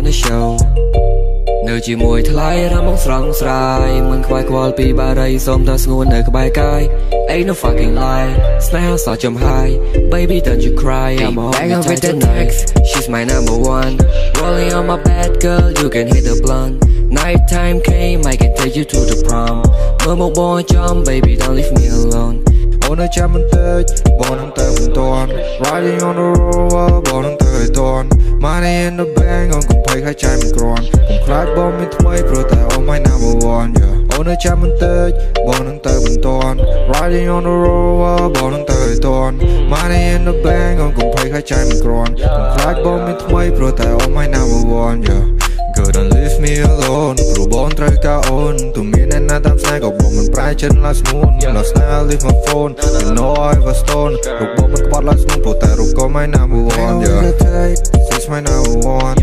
the show នៅជាមួយថ្លៃរំបងស្រស់ស្រាយមិនខ្វាយខ្វល់ពីបារីសូមតែស្ងួននៅក្បែរកាយ Ain't no fucking lie ស្នេហាសោះចំហាយ Baby don't you cry I'm a home with the next She's my number one Rolling on my bed girl you can hit the blunt Night time came I can take you to the prom មើលមកបងចំ Baby don't leave me alone អូននៅចាំបន្តិចបងនឹងទៅមិនទាន់ Riding on the road បងនឹងទៅឲ្យទាន់ Money in the bank អូនកុំភ័យខ្លាចចាយមិនគ្រាន់កុំខ្លាចបងមានថ្មីព្រោះតែ Oh my number one yeah អូននៅចាំបន្តិចបងនឹងទៅមិនទាន់ Riding on the road បងនឹងទៅឲ្យទាន់ Money in the bank អូនកុំភ័យខ្លាចចាយមិនគ្រាន់កុំខ្លាចបងមានថ្មីព្រោះតែ Oh my number one yeah Girl don't leave me alone ព្រោះបងត្រូវការអូនទោះមានអ្នកណាតាមស្នេហ៍ក៏បងមិនប្រែចិនឡាស្មូន Last night I leave my phone You know I was stone រូបបងមិនក្បត់ឡាស្មូនព្រោះតែរូបក៏ my number one yeah She's my number one